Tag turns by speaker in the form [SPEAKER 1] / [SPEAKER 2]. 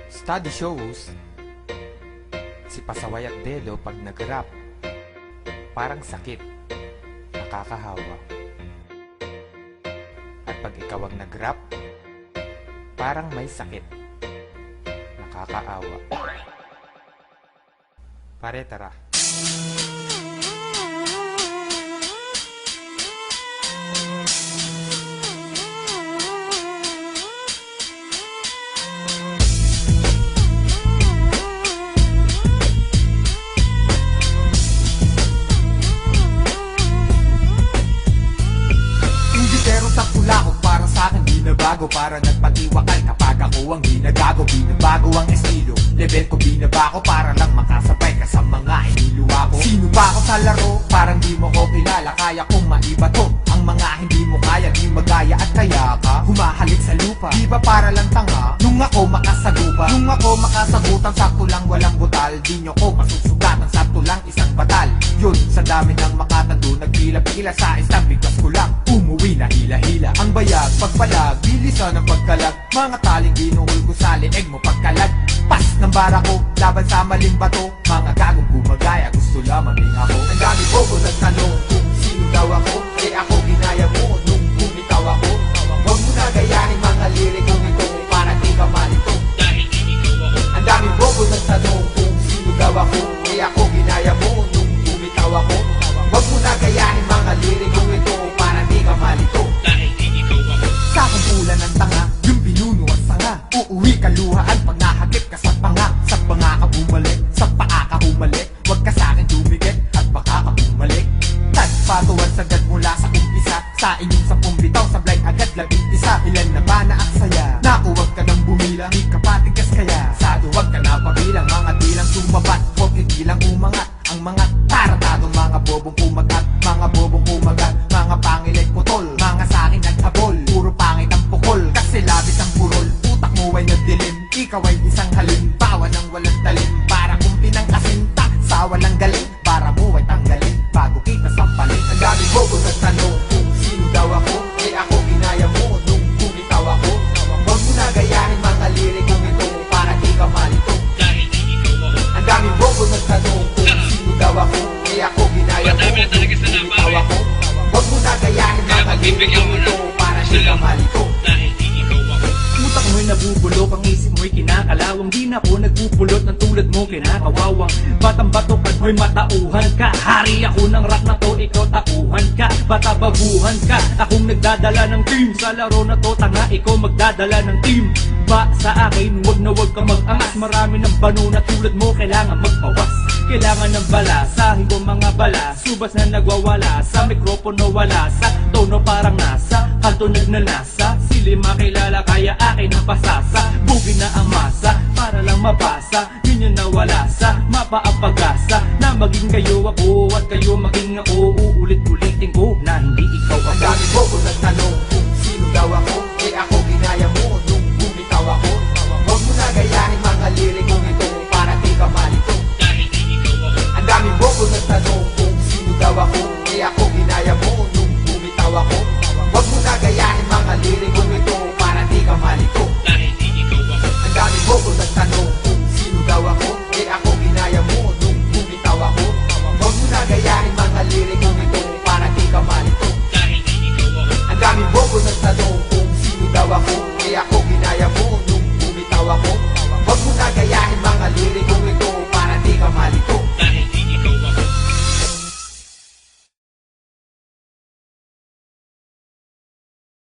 [SPEAKER 1] Study shows, si Pasaway at Delo pag nag-rap, parang sakit, nakakahawa. At pag ikaw ang nag-rap, parang may sakit, nakakaawa. Pare, tara.
[SPEAKER 2] Bago para nagpatiwakal kapag ako ang ginagago. Binabago ang estilo, level ko binabago para lang makasabay ka sa mga iniluwa ko. Sino ba ako sa laro? Parang di mo ko kilala, kaya kong maiba to. Ang mga hindi mo kaya, di magaya at kaya ka humahalik sa lupa. Di ba para lang tanga? Nung ako makasagupa, nung ako makasagutan, sakto lang walang butal. Di nyo ko masusugatan, sakto lang isang batal. Yun, sa dami ng makatando, nagpila-pila sa isang bigkas ko lang. Umuwi na hila-hila, ang bayag, pagpalag, bilisan ang pagkalag. Mga taling ginuhol ko sa leeg mo pagkalag. Pas ng bara ko, laban sa maling bato. Mga gagong gumagaya, gusto lamang din ako. Ang dami bobo nagtanong kung sino daw ako. Eh ako ginaya mo nung bumitaw ako. Huwag mo na gayahin mga lirikong ito para di ka malito.
[SPEAKER 3] Dahil di ikaw ako.
[SPEAKER 2] Ang dami bobo nagtanong kung sino daw ako. Eh ako ginaya mo nung bumitaw ako. Huwag mo na gayahin mga lirikong ito para di ka malito.
[SPEAKER 3] Dahil di ikaw ako.
[SPEAKER 2] Sa kumpulan ng tanga, yung pinuno at sanga. Uuwi ka luhaan pag nahagip ka sa panga. Sa panga ka bumalik, sa paa ka humalik. Huwag ka sa'kin dumigit at baka ka bumalik. Tagpatuan sagad mula sa umpisa. Sa inyong 10 bitaw, sablay agad 11. Ilan na ba na aksaya? Naku, huwag ka nang bumila, di ka patigas kaya. Sa duwag ka na pabilang, mga dilang sumabat. Huwag hindi lang umangat, ang mga taratadong mga bobong kumagat. Mga bobong kumagat, mga pangilit putol. Mga sa'kin naghabol, puro pangit ang pukol. Kasi labis ang purol, utak mo ay nagdilim. Ikaw ay isang halin, bawa ng walang talim. Para kumpi ng kasinta, sa walang galing. Para mo ay tanggalin, bago kita sampalin. Ang dami bobo nagtanong kung sino daw ako. Eh ako ginaya mo nung bumitaw ako. Huwag mo na gayahin mga lirikong ito para di ka malito.
[SPEAKER 3] Dahil di ikaw ako.
[SPEAKER 2] Ang dami bobo nagtanong kung sino daw ako. Eh ako ginaya mo
[SPEAKER 3] Madami na talaga sa
[SPEAKER 2] nung bumitaw
[SPEAKER 3] labaw,
[SPEAKER 2] ako. Huwag mo na gayahin
[SPEAKER 3] Kaya
[SPEAKER 2] mga
[SPEAKER 3] pagbibigyan
[SPEAKER 2] lirikong
[SPEAKER 3] mo
[SPEAKER 2] ito
[SPEAKER 3] na
[SPEAKER 2] para di
[SPEAKER 3] isa
[SPEAKER 2] ka
[SPEAKER 3] lang.
[SPEAKER 2] malito.
[SPEAKER 3] Dahil di ikaw ako.
[SPEAKER 4] Utak mo'y nabubulok, ang isip mo'y kinakalawang. Di na ako nagpupulot ng tulad mo kinakawawang. Batang batok at mo'y matauhan ka. Hari ako ng rap na to, ikaw tauhan ka. Bata babuhan ka, akong nagdadala ng team. Sa laro na to, tanga, ikaw magdadala ng team. Ba sa akin, wag na wag ka mag-angas. Marami ng bano na tulad mo, kailangan magpawas. Kailangan ng balasahin ko mga bala. Subas na nagwawala, sa mikropono wala. Sa tono parang nasa, kanto nagnanasa. Sili makilala, kaya akin ang pasasa. Bugi na ang masa, para lang mabasa. Yun yung nawala sa mapa ang pag-asa. Na maging kayo ako, at kayo maging ako. Uulit-ulitin ko na hindi ikaw
[SPEAKER 2] Ang
[SPEAKER 4] ako.
[SPEAKER 2] dami bobo nagtanong